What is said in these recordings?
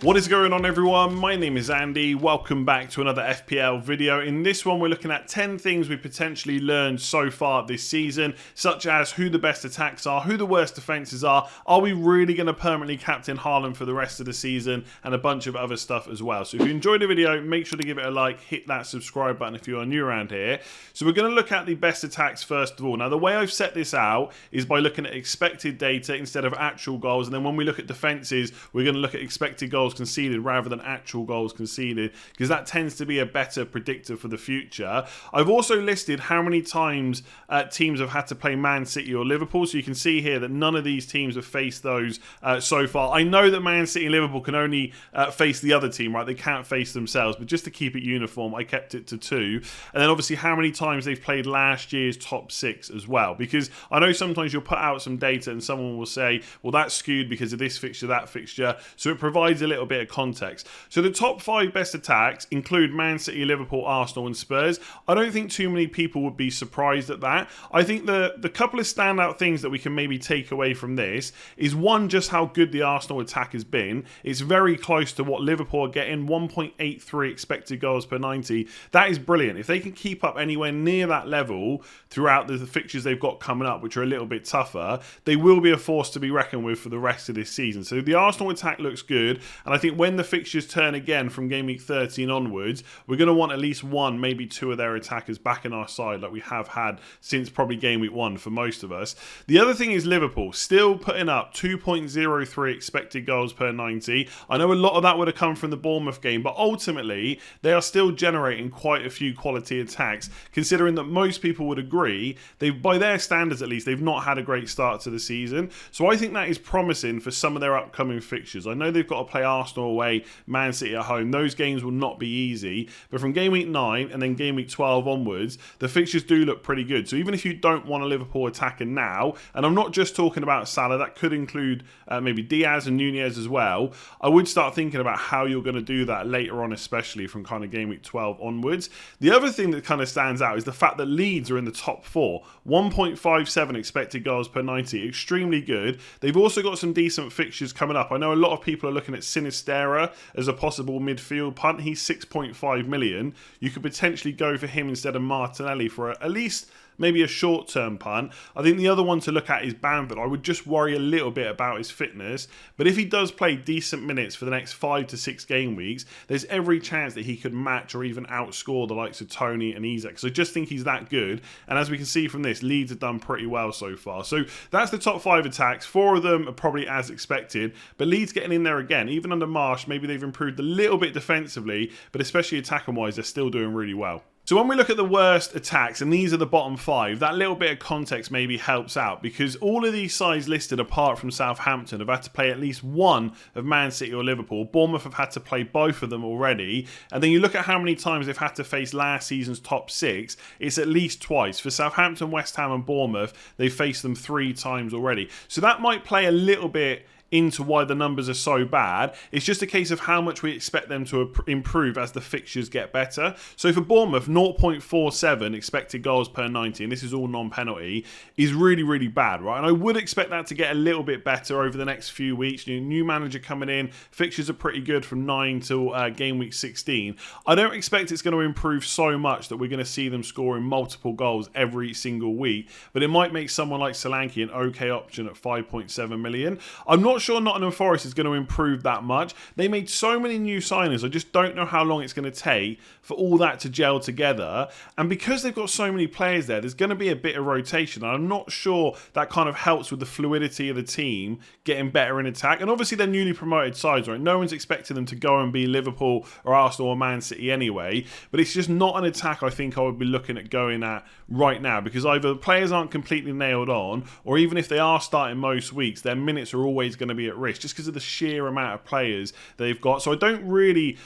What is going on, everyone? My name is Andy. Welcome back to another FPL video. In this one, we're looking at 10 things we potentially learned so far this season, such as who the best attacks are, who the worst defenses are we really going to permanently captain Haaland for the rest of the season, and a bunch of other stuff as well. So if you enjoyed the video, make sure to give it a like, hit that subscribe button if you are new around here. So we're going to look at the best attacks first of all. Now, the way I've set this out is by looking at expected data instead of actual goals, and then when we look at defenses, we're going to look at expected goals conceded rather than actual goals conceded, because that tends to be a better predictor for the future. I've also listed how many times teams have had to play Man City or Liverpool, so you can see here that none of these teams have faced those so far. I know that Man City and Liverpool can only face the other team, right? They can't face themselves, but just to keep it uniform, I kept it to 2. And then obviously how many times they've played last year's top 6 as well, because I know sometimes you'll put out some data and someone will say, well, that's skewed because of this fixture, that fixture, so it provides a little bit of context. So the top 5 best attacks include Man City, Liverpool, Arsenal and Spurs. I don't think too many people would be surprised at that. I think the couple of standout things that we can maybe take away from this is, one, just how good the Arsenal attack has been. It's very close to what Liverpool are getting, 1.83 expected goals per 90. That is brilliant. If they can keep up anywhere near that level throughout the fixtures they've got coming up, which are a little bit tougher, they will be a force to be reckoned with for the rest of this season. So the Arsenal attack looks good, and I think when the fixtures turn again from game week 13 onwards, we're going to want at least 1, maybe 2 of their attackers back in our side like we have had since probably game week 1 for most of us. The other thing is Liverpool still putting up 2.03 expected goals per 90. I know a lot of that would have come from the Bournemouth game, but ultimately they are still generating quite a few quality attacks, considering that most people would agree by their standards at least, they've not had a great start to the season. So I think that is promising for some of their upcoming fixtures. I know they've got to play Arsenal away, Man City at home. Those games will not be easy, but from game week 9 and then game week 12 onwards, the fixtures do look pretty good. So even if you don't want a Liverpool attacker now, and I'm not just talking about Salah, that could include maybe Diaz and Nunez as well, I would start thinking about how you're going to do that later on, especially from kind of game week 12 onwards. The other thing that kind of stands out is the fact that Leeds are in the top 4, 1.57 expected goals per 90, extremely good. They've also got some decent fixtures coming up. I know a lot of people are looking at Sinistera as a possible midfield punt. He's 6.5 million. You could potentially go for him instead of Martinelli for at least maybe a short-term punt. I think the other one to look at is Bamford. I would just worry a little bit about his fitness, but if he does play decent minutes for the next 5 to 6 game weeks, there's every chance that he could match or even outscore the likes of Tony and Isak. So I just think he's that good, and as we can see from this, Leeds have done pretty well so far. So that's the top 5 attacks. 4 of them are probably as expected, but Leeds getting in there again. Even under Marsh, maybe they've improved a little bit defensively, but especially attacking-wise, they're still doing really well. So when we look at the worst attacks, and these are the bottom 5, that little bit of context maybe helps out, because all of these sides listed apart from Southampton have had to play at least 1 of Man City or Liverpool. Bournemouth have had to play both of them already, and then you look at how many times they've had to face last season's top 6, it's at least twice. For Southampton, West Ham and Bournemouth, they've faced them 3 times already. So that might play a little bit into why the numbers are so bad. It's just a case of how much we expect them to improve as the fixtures get better. So for Bournemouth, 0.47 expected goals per 90, and this is all non-penalty, is really, really bad, right? And I would expect that to get a little bit better over the next few weeks. New manager coming in, fixtures are pretty good from 9 till game week 16. I don't expect it's going to improve so much that we're going to see them scoring multiple goals every single week, but it might make someone like Solanke an okay option at 5.7 million. I'm not sure Nottingham Forest is going to improve that much. They made so many new signings. I just don't know how long it's going to take for all that to gel together. And because they've got so many players there, there's going to be a bit of rotation. And I'm not sure that kind of helps with the fluidity of the team getting better in attack. And obviously they're newly promoted sides, right? No one's expecting them to go and be Liverpool or Arsenal or Man City anyway. But it's just not an attack I think I would be looking at going at right now, because either the players aren't completely nailed on, or even if they are starting most weeks, their minutes are always going to be at risk just because of the sheer amount of players they've got. So I don't really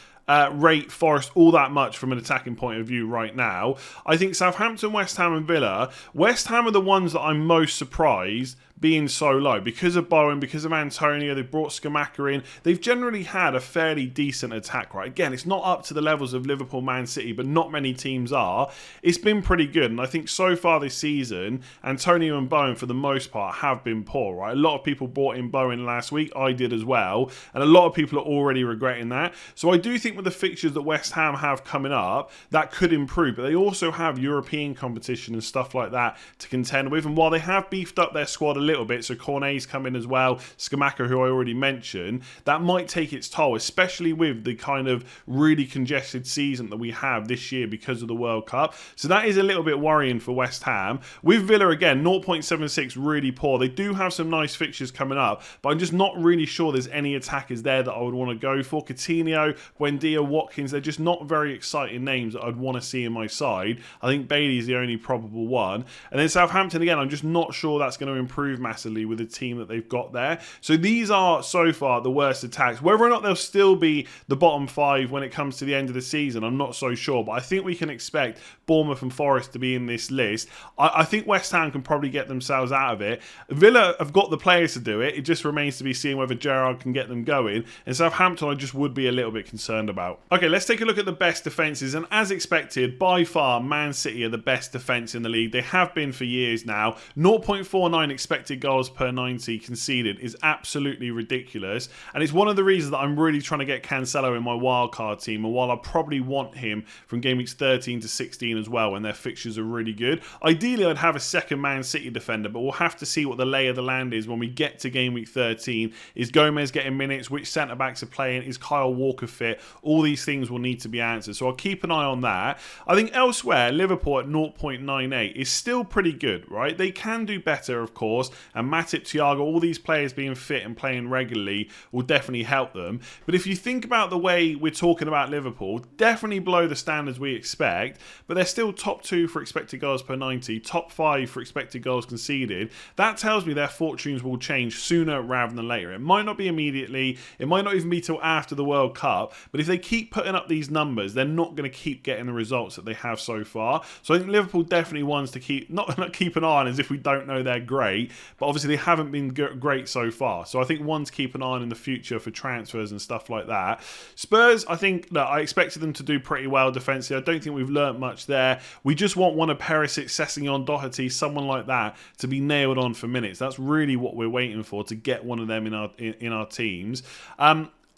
rate Forest all that much from an attacking point of view right now. I think Southampton, West Ham and Villa. West Ham are the ones that I'm most surprised being so low. Because of Bowen, because of Antonio, they've brought Scamacca in. They've generally had a fairly decent attack, right? Again, it's not up to the levels of Liverpool, Man City, but not many teams are. It's been pretty good. And I think so far this season, Antonio and Bowen, for the most part, have been poor, right? A lot of people brought in Bowen last week. I did as well. And a lot of people are already regretting that. So I do think with the fixtures that West Ham have coming up, that could improve. But they also have European competition and stuff like that to contend with. And while they have beefed up their squad a little bit, so Cornet's come in as well, Scamacca, who I already mentioned, that might take its toll, especially with the kind of really congested season that we have this year because of the World Cup. So that is a little bit worrying for West Ham. With Villa, again, 0.76, really poor. They do have some nice fixtures coming up, but I'm just not really sure there's any attackers there that I would want to go for. Coutinho, Buendia, Watkins, they're just not very exciting names that I'd want to see in my side. I think Bailey's the only probable one. And then Southampton, again, I'm just not sure that's going to improve massively with the team that they've got there. So these are, so far, the worst attacks. Whether or not they'll still be the bottom 5 when it comes to the end of the season, I'm not so sure. But I think we can expect Bournemouth and Forest to be in this list. I think West Ham can probably get themselves out of it. Villa have got the players to do it. It just remains to be seen whether Gerrard can get them going. And Southampton, I just would be a little bit concerned about. Okay, let's take a look at the best defences. And as expected, by far, Man City are the best defence in the league. They have been for years now. 0.49 expected goals per 90 conceded is absolutely ridiculous. And it's one of the reasons that I'm really trying to get Cancelo in my wildcard team. And while I probably want him from game weeks 13 to 16 as well, when their fixtures are really good, ideally I'd have a second Man City defender, but we'll have to see what the lay of the land is when we get to game week 13. Is Gomez getting minutes? Which centre-backs are playing? Is Kyle Walker fit? All these things will need to be answered. So I'll keep an eye on that. I think elsewhere, Liverpool at 0.98 is still pretty good, right? They can do better, of course, and Matip, Thiago, all these players being fit and playing regularly will definitely help them. But if you think about the way we're talking about Liverpool, definitely below the standards we expect, but they're still top 2 for expected goals per 90, top 5 for expected goals conceded. That tells me their fortunes will change sooner rather than later. It might not be immediately, it might not even be till after the World Cup, but if they keep putting up these numbers, they're not going to keep getting the results that they have so far. So I think Liverpool definitely ones to keep, not keep an eye on as if we don't know they're great, but obviously they haven't been great so far. So I think one to keep an eye on in the future for transfers and stuff like that. Spurs, I think, look, I expected them to do pretty well defensively. I don't think we've learnt much there. We just want one of Perisic, Sessegnon, Doherty, someone like that to be nailed on for minutes. That's really what we're waiting for, to get one of them in our teams.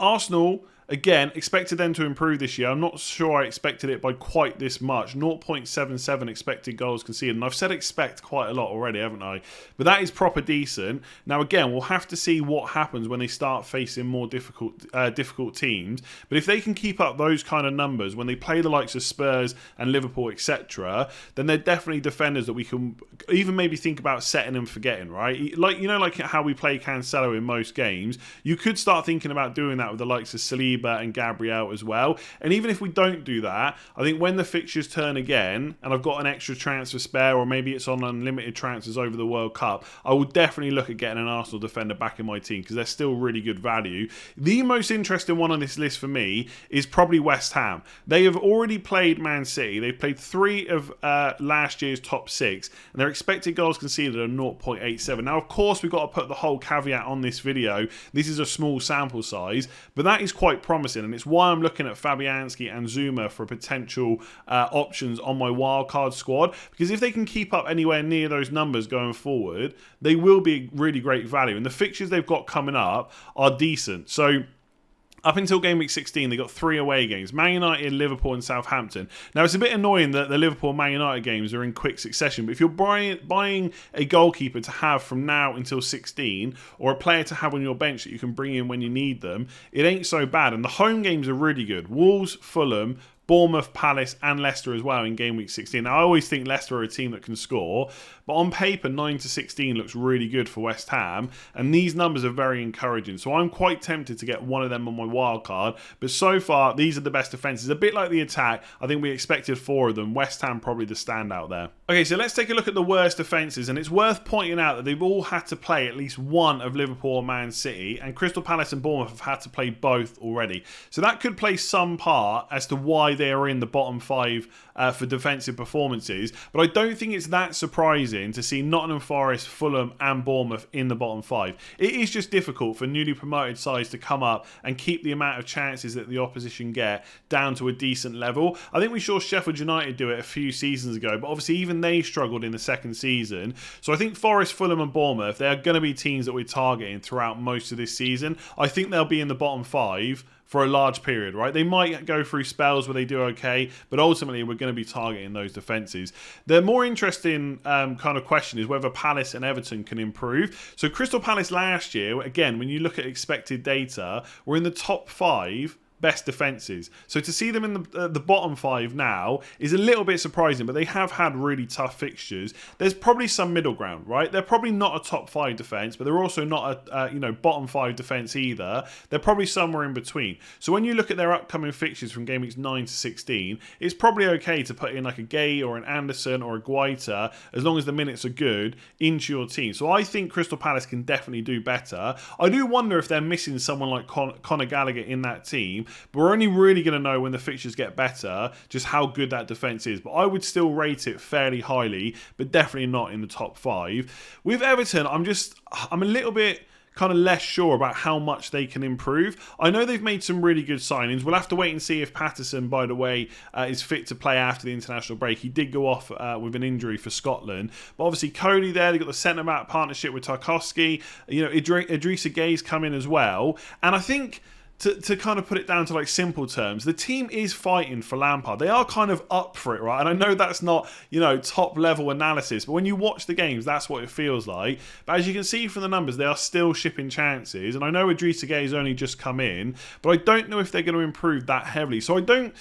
Arsenal, again, expected them to improve this year. I'm not sure I expected it by quite this much. 0.77 expected goals conceded. And I've said expect quite a lot already, haven't I? But that is proper decent. Now, again, we'll have to see what happens when they start facing more difficult teams. But if they can keep up those kind of numbers when they play the likes of Spurs and Liverpool, etc., then they're definitely defenders that we can even maybe think about setting and forgetting, right? Like, you know, like how we play Cancelo in most games, you could start thinking about doing that with the likes of Saliba and Gabriel as well. And even if we don't do that, I think when the fixtures turn again and I've got an extra transfer spare, or maybe it's on unlimited transfers over the World Cup, I will definitely look at getting an Arsenal defender back in my team because they're still really good value. The most interesting one on this list for me is probably West Ham. They have already played Man City. They've played 3 of last year's top 6 and their expected goals conceded are 0.87. Now, of course, we've got to put the whole caveat on this video. This is a small sample size, but that is quite promising, and it's why I'm looking at Fabianski and Zuma for potential options on my wildcard squad, because if they can keep up anywhere near those numbers going forward, they will be really great value, and the fixtures they've got coming up are decent. So up until game week 16, they got 3 away games: Man United, Liverpool and Southampton. Now, it's a bit annoying that the Liverpool Man United games are in quick succession, but if you're buying a goalkeeper to have from now until 16, or a player to have on your bench that you can bring in when you need them, it ain't so bad. And the home games are really good: Wolves, Fulham, Bournemouth, Palace and Leicester as well in game week 16. Now, I always think Leicester are a team that can score, but on paper 9 to 16 looks really good for West Ham, and these numbers are very encouraging. So I'm quite tempted to get one of them on my wild card, but so far these are the best defences. A bit like the attack, I think we expected 4 of them. West Ham probably the standout there. Okay, so let's take a look at the worst defences, and it's worth pointing out that they've all had to play at least one of Liverpool or Man City, and Crystal Palace and Bournemouth have had to play both already. So that could play some part as to why they are in the bottom 5 for defensive performances, but I don't think it's that surprising season to see Nottingham Forest, Fulham and Bournemouth in the bottom 5. It is just difficult for newly promoted sides to come up and keep the amount of chances that the opposition get down to a decent level. I think we saw Sheffield United do it a few seasons ago, but obviously even they struggled in the second season. So I think Forest, Fulham and Bournemouth, they are going to be teams that we're targeting throughout most of this season. I think they'll be in the bottom 5 for a large period, right? They might go through spells where they do okay, but ultimately we're going to be targeting those defences. The more interesting kind of question is whether Palace and Everton can improve. So Crystal Palace last year, again, when you look at expected data, were in the top 5 best defences. So to see them in the bottom 5 now is a little bit surprising, but they have had really tough fixtures. There's probably some middle ground, right? They're probably not a top 5 defence, but they're also not a bottom 5 defence either. They're probably somewhere in between. So when you look at their upcoming fixtures from game weeks 9 to 16, it's probably okay to put in like a Gay or an Anderson or a Guaita, as long as the minutes are good, into your team. So I think Crystal Palace can definitely do better. I do wonder if they're missing someone like Conor Gallagher in that team, but we're only really going to know when the fixtures get better just how good that defence is. But I would still rate it fairly highly, but definitely not in the top 5. With Everton, I'm a little bit kind of less sure about how much they can improve. I know they've made some really good signings. We'll have to wait and see if Patterson, by the way, is fit to play after the international break. He did go off with an injury for Scotland. But obviously Cody there, they've got the centre-back partnership with Tarkowski. Idrissa Guey's come in as well. And I think to kind of put it down to like simple terms, the team is fighting for Lampard. They are kind of up for it, right? And I know that's not, top level analysis, but when you watch the games, that's what it feels like. But as you can see from the numbers, they are still shipping chances. And I know Idrissa Guey's only just come in, but I don't know if they're going to improve that heavily. So I don't...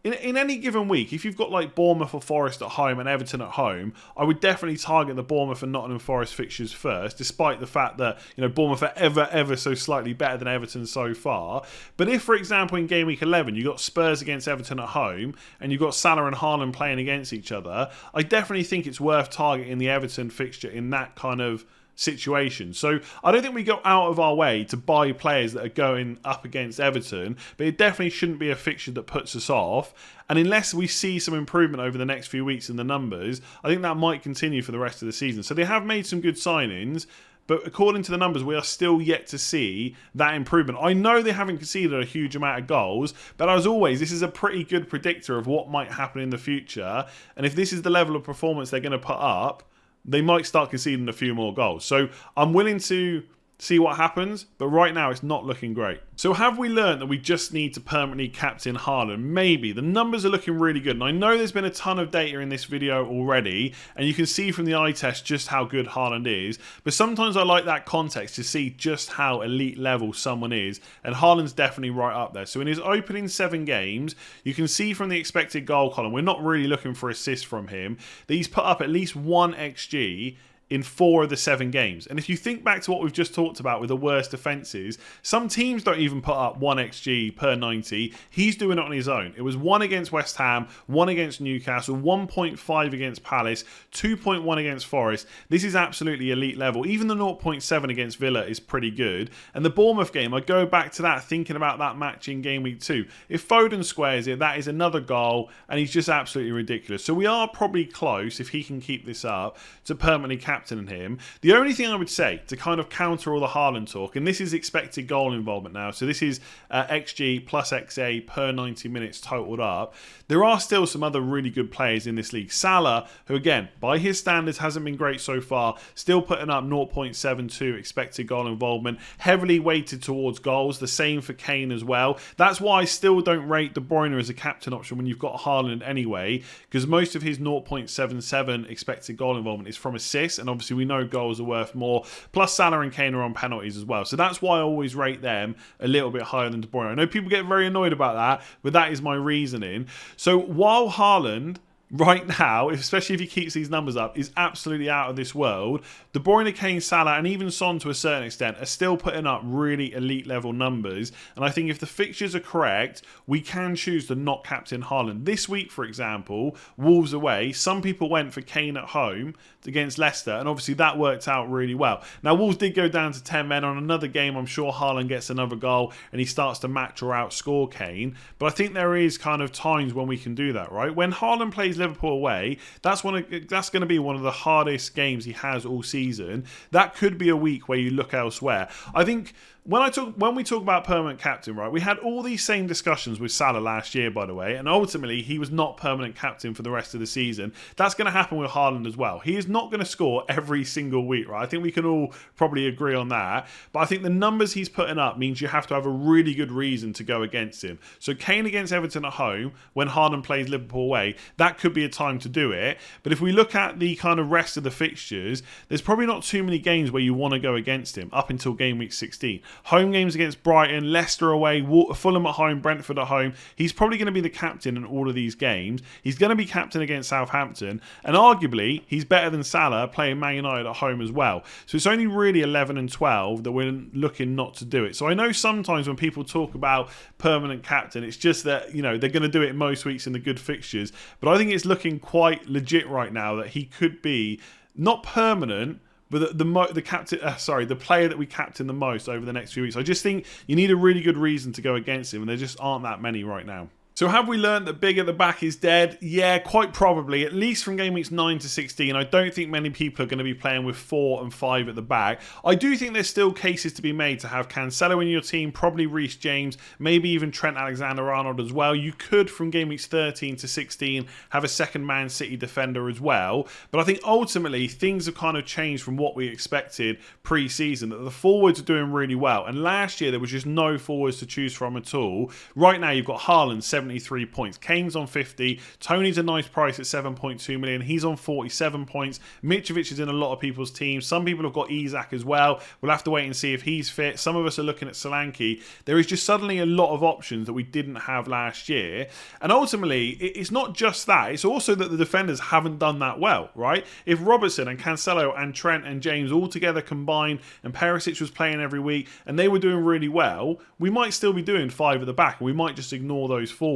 In any given week, if you've got like Bournemouth or Forest at home and Everton at home, I would definitely target the Bournemouth and Nottingham Forest fixtures first, despite the fact that Bournemouth are ever so slightly better than Everton so far. But if, for example, in game week 11 you got Spurs against Everton at home and you've got Salah and Haaland playing against each other, I definitely think it's worth targeting the Everton fixture in that kind of situation. So I don't think we go out of our way to buy players that are going up against Everton, but it definitely shouldn't be a fixture that puts us off. And unless we see some improvement over the next few weeks in the numbers, I think that might continue for the rest of the season. So they have made some good signings, but according to the numbers, we are still yet to see that improvement. I know they haven't conceded a huge amount of goals, but as always, this is a pretty good predictor of what might happen in the future. And if this is the level of performance they're going to put up, they might start conceding a few more goals. So I'm willing to see what happens, but right now it's not looking great. So have we learned that we just need to permanently captain Haaland? Maybe. The numbers are looking really good, and I know there's been a ton of data in this video already, and you can see from the eye test just how good Haaland is, but sometimes I like that context to see just how elite level someone is, and Haaland's definitely right up there. So in his opening 7 games, you can see from the expected goal column, we're not really looking for assists from him, that he's put up at least 1 XG in 4 of the 7 games. And if you think back to what we've just talked about with the worst defences, some teams don't even put up 1 XG per 90. He's doing it on his own. It was 1 against West Ham, 1 against Newcastle, 1.5 against Palace, 2.1 against Forest. This is absolutely elite level. Even the 0.7 against Villa is pretty good. And the Bournemouth game, I go back to that thinking about that match in game week 2. If Foden squares it, that is another goal, and he's just absolutely ridiculous. So we are probably close, if he can keep this up, to permanently captaining him. The only thing I would say to kind of counter all the Haaland talk, and this is expected goal involvement now, so this is XG plus XA per 90 minutes totaled up. There are still some other really good players in this league. Salah, who again, by his standards hasn't been great so far, still putting up 0.72 expected goal involvement, heavily weighted towards goals, the same for Kane as well. That's why I still don't rate De Bruyne as a captain option when you've got Haaland anyway, because most of his 0.77 expected goal involvement is from assists, and obviously we know goals are worth more. Plus Salah and Kane are on penalties as well. So that's why I always rate them a little bit higher than De Bruyne. I know people get very annoyed about that, but that is my reasoning. So while Haaland right now, especially if he keeps these numbers up, is absolutely out of this world, De Bruyne, Kane, Salah and even Son to a certain extent are still putting up really elite level numbers. And I think if the fixtures are correct, we can choose to not captain Haaland. This week, for example, Wolves away, some people went for Kane at home against Leicester, and obviously that worked out really well. Now, Wolves did go down to 10 men. On another game, I'm sure Haaland gets another goal and he starts to match or outscore Kane. But I think there is kind of times when we can do that, right? When Haaland plays Liverpool away, that's going to be one of the hardest games he has all season. That could be a week where you look elsewhere. I think when we talk about permanent captain, right, we had all these same discussions with Salah last year, by the way, and ultimately he was not permanent captain for the rest of the season. That's going to happen with Haaland as well. He is not going to score every single week, right? I think we can all probably agree on that. But I think the numbers he's putting up means you have to have a really good reason to go against him. So Kane against Everton at home, when Haaland plays Liverpool away, that could be a time to do it. But if we look at the kind of rest of the fixtures, there's probably not too many games where you want to go against him up until game week 16. Home games against Brighton, Leicester away, Fulham at home, Brentford at home. He's probably going to be the captain in all of these games. He's going to be captain against Southampton, and arguably he's better than Salah playing Man United at home as well. So it's only really 11 and 12 that we're looking not to do it. So I know sometimes when people talk about permanent captain, it's just that, you know, they're going to do it most weeks in the good fixtures. But I think it's looking quite legit right now that he could be not permanent, but the player that we captain the most over the next few weeks. I just think you need a really good reason to go against him, and there just aren't that many right now. So have we learned that big at the back is dead? Yeah, quite probably. At least from game weeks 9 to 16. I don't think many people are going to be playing with 4 and 5 at the back. I do think there's still cases to be made to have Cancelo in your team, probably Reece James, maybe even Trent Alexander-Arnold as well. You could, from game weeks 13 to 16, have a second Man City defender as well. But I think ultimately things have kind of changed from what we expected pre-season, that the forwards are doing really well. And last year there was just no forwards to choose from at all. Right now you've got Haaland, 73 points. Kane's on 50. Tony's a nice price at 7.2 million. He's on 47 points. Mitrovic is in a lot of people's teams. Some people have got Isak as well. We'll have to wait and see if he's fit. Some of us are looking at Solanke. There is just suddenly a lot of options that we didn't have last year. And ultimately, it's not just that. It's also that the defenders haven't done that well, right? If Robertson and Cancelo and Trent and James all together combined, and Perisic was playing every week, and they were doing really well, we might still be doing 5 at the back, and we might just ignore those forwards.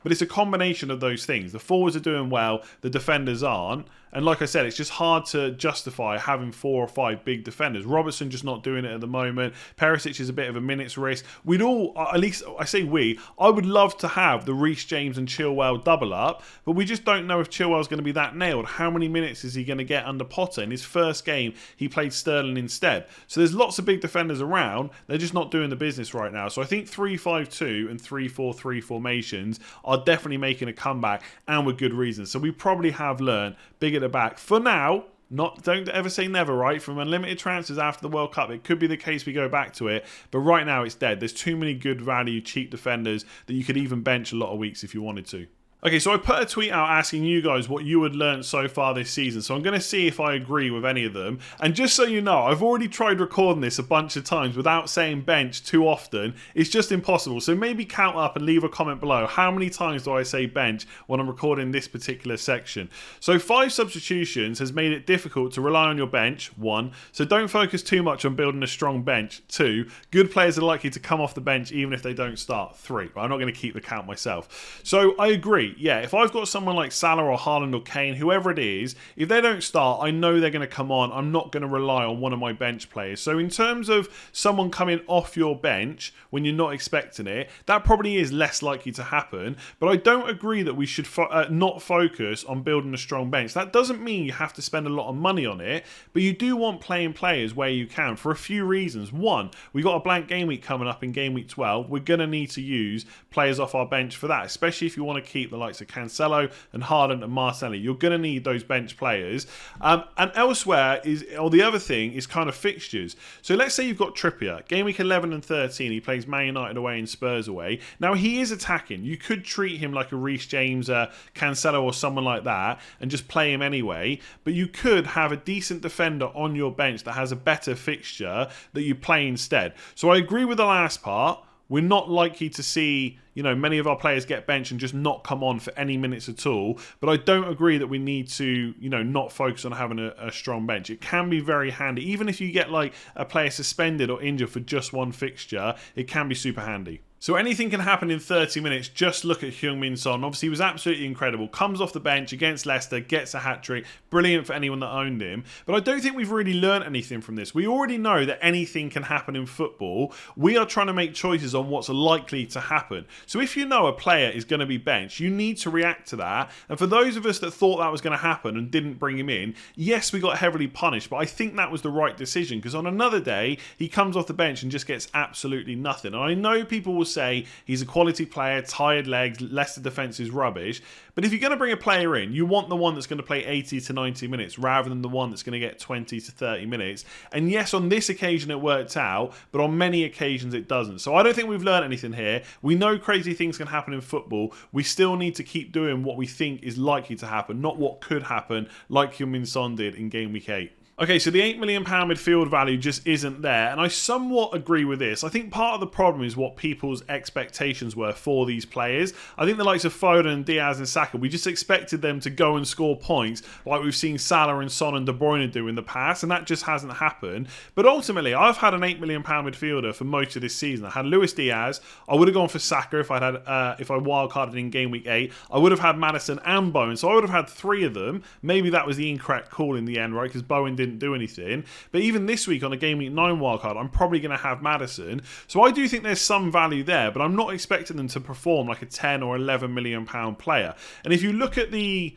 But it's a combination of those things. The forwards are doing well, the defenders aren't. And like I said, it's just hard to justify having 4 or 5 big defenders. Robertson just not doing it at the moment. Perisic is a bit of a minutes risk. We'd all, at least I say we, I would love to have the Reece James and Chilwell double up, but we just don't know if Chilwell's going to be that nailed. How many minutes is he going to get under Potter? In his first game, he played Sterling instead. So there's lots of big defenders around. They're just not doing the business right now. So I think 3-5-2 and 3-4-3 formations are definitely making a comeback, and with good reason. So we probably have learned big at the back. For now, don't ever say never, right? From unlimited transfers after the World Cup, it could be the case we go back to it. But right now, it's dead. There's too many good value, cheap defenders that you could even bench a lot of weeks if you wanted to. Okay, so I put a tweet out asking you guys what you had learned so far this season. So I'm going to see if I agree with any of them. And just so you know, I've already tried recording this a bunch of times without saying bench too often. It's just impossible. So maybe count up and leave a comment below. How many times do I say bench when I'm recording this particular section? So 5 substitutions has made it difficult to rely on your bench, 1. So don't focus too much on building a strong bench, 2. Good players are likely to come off the bench even if they don't start, 3. But I'm not going to keep the count myself. So I agree. Yeah, if I've got someone like Salah or Haaland or Kane, whoever it is, if they don't start, I know they're going to come on. I'm not going to rely on one of my bench players. So in terms of someone coming off your bench when you're not expecting it, that probably is less likely to happen. But I don't agree that we should not focus on building a strong bench. That doesn't mean you have to spend a lot of money on it, but you do want playing players where you can for a few reasons. 1, we've got a blank game week coming up in game week 12. We're going to need to use players off our bench for that, especially if you want to keep the likes of Cancelo and Haaland and Martinelli. You're going to need those bench players. And elsewhere the other thing is kind of fixtures. So let's say you've got Trippier. Game week 11 and 13, he plays Man United away and Spurs away. Now he is attacking. You could treat him like a Reece James, Cancelo or someone like that and just play him anyway. But you could have a decent defender on your bench that has a better fixture that you play instead. So I agree with the last part. We're not likely to see, many of our players get benched and just not come on for any minutes at all. But I don't agree that we need to, not focus on having a strong bench. It can be very handy. Even if you get like a player suspended or injured for just one fixture, it can be super handy. So anything can happen in 30 minutes. Just look at Heung-min Son. Obviously, he was absolutely incredible. Comes off the bench against Leicester, gets a hat-trick. Brilliant for anyone that owned him. But I don't think we've really learned anything from this. We already know that anything can happen in football. We are trying to make choices on what's likely to happen. So if you know a player is going to be benched, you need to react to that. And for those of us that thought that was going to happen and didn't bring him in, yes, we got heavily punished, but I think that was the right decision, because on another day, he comes off the bench and just gets absolutely nothing. And I know people will say he's a quality player, tired legs, Leicester defence is rubbish. But if you're going to bring a player in, you want the one that's going to play 80 to 90 minutes rather than the one that's going to get 20 to 30 minutes. And yes, on this occasion it worked out, but on many occasions it doesn't. So I don't think we've learned anything here. We know crazy things can happen in football. We still need to keep doing what we think is likely to happen, not what could happen, like Heung-min Son did in game week 8. Okay, so the £8 million midfield value just isn't there, and I somewhat agree with this. I think part of the problem is what people's expectations were for these players. I think the likes of Foden, Diaz and Saka, we just expected them to go and score points like we've seen Salah and Son and De Bruyne do in the past, and that just hasn't happened. But ultimately, I've had an £8 million midfielder for most of this season. I had Luis Diaz. I would have gone for Saka if I wildcarded in game week 8. I would have had Maddison and Bowen, so I would have had 3 of them. Maybe that was the incorrect call in the end, right? Because Bowen didn't do anything. But even this week on a game week 9 wildcard, I'm probably going to have Maddison. So I do think there's some value there, but I'm not expecting them to perform like a 10 or 11 million pound player. And if you look at the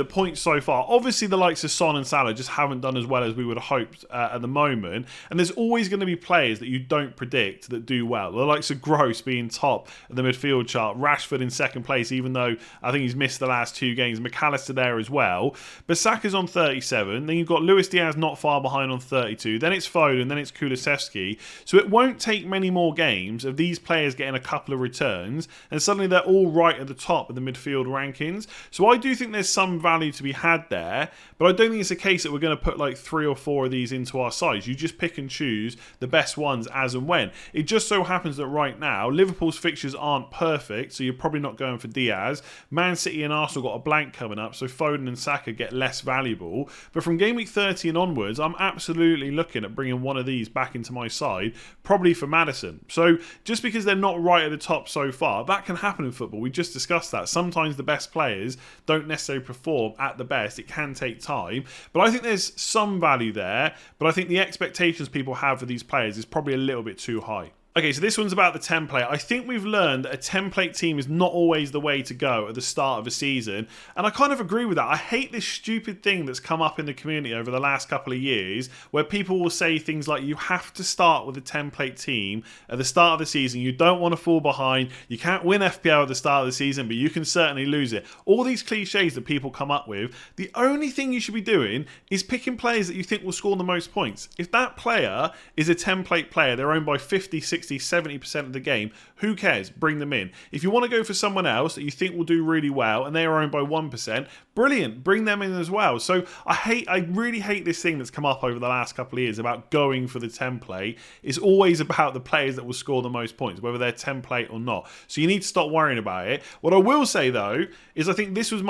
points so far, obviously the likes of Son and Salah just haven't done as well as we would have hoped at the moment. And there's always going to be players that you don't predict that do well. The likes of Gross being top of the midfield chart, Rashford in second place, even though I think he's missed the last 2 games, McAllister there as well. But Saka's on 37, then you've got Luis Diaz not far behind on 32, then it's Foden, then it's Kulusevski. So it won't take many more games of these players getting a couple of returns, and suddenly they're all right at the top of the midfield rankings. So I do think there's some value to be had there, but I don't think it's a case that we're going to put like 3 or 4 of these into our sides. You just pick and choose the best ones as and when. It just so happens that right now Liverpool's fixtures aren't perfect, so you're probably not going for Diaz. Man City and Arsenal got a blank coming up, so Foden and Saka get less valuable. But from game week 30 and onwards, I'm absolutely looking at bringing one of these back into my side, probably for Maddison. So just because they're not right at the top so far, that can happen in football. We just discussed that. Sometimes the best players don't necessarily perform at the best. It can take time, but I think there's some value there, but I think the expectations people have for these players is probably a little bit too high. Okay, so this one's about the template. I think we've learned that a template team is not always the way to go at the start of a season, and I kind of agree with that. I hate this stupid thing that's come up in the community over the last couple of years where people will say things like, you have to start with a template team at the start of the season. You don't want to fall behind. You can't win FPL at the start of the season, but you can certainly lose it. All these cliches that people come up with, the only thing you should be doing is picking players that you think will score the most points. If that player is a template player, they're owned by 50, 60, 70% of the game, who cares? Bring them in. If you want to go for someone else that you think will do really well and they are owned by 1%, brilliant, bring them in as well. So I really hate this thing that's come up over the last couple of years about going for the template. It's always about the players that will score the most points, whether they're template or not. So you need to stop worrying about it. What I will say though is this was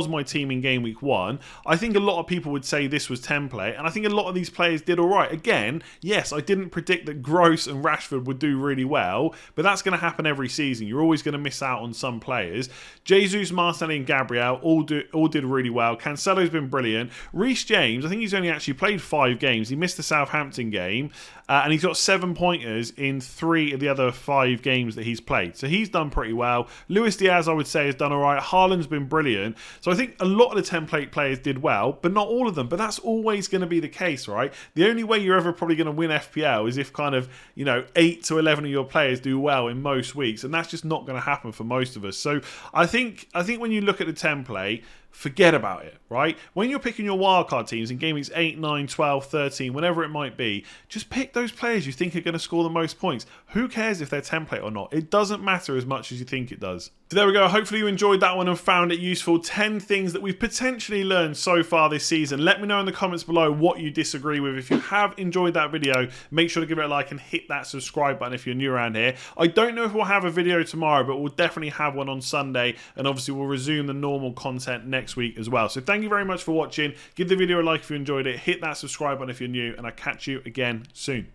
my team in game week 1. I think a lot of people would say this was template, and I think a lot of these players did all right. Again, yes, I didn't predict that Gross and Rashford would do really well, but that's going to happen every season. You're always going to miss out on some players. Jesus, Martinelli and Gabriel all did really well. Cancelo's been brilliant. Reece James, I think he's only actually played 5 games. He missed the Southampton game, and he's got 7 pointers in 3 of the other 5 games that he's played. So he's done pretty well. Luis Diaz, I would say, has done all right. Haaland's been brilliant. So I think a lot of the template players did well, but not all of them. But that's always going to be the case, right? The only way you're ever probably going to win FPL is if kind of, 8 to 11 of your players do well in most weeks, and that's just not going to happen for most of us. So I think when you look at the template, forget about it, right? When you're picking your wildcard teams in game weeks 8, 9, 12, 13, whatever it might be, just pick those players you think are going to score the most points. Who cares if they're template or not? It doesn't matter as much as you think it does. So there we go. Hopefully you enjoyed that one and found it useful. 10 things that we've potentially learned so far this season. Let me know in the comments below what you disagree with. If you have enjoyed that video, make sure to give it a like and hit that subscribe button if you're new around here. I don't know if we'll have a video tomorrow, but we'll definitely have one on Sunday, and obviously we'll resume the normal content next week as well. So thank you very much for watching. Give the video a like if you enjoyed it. Hit that subscribe button if you're new, and I'll catch you again soon.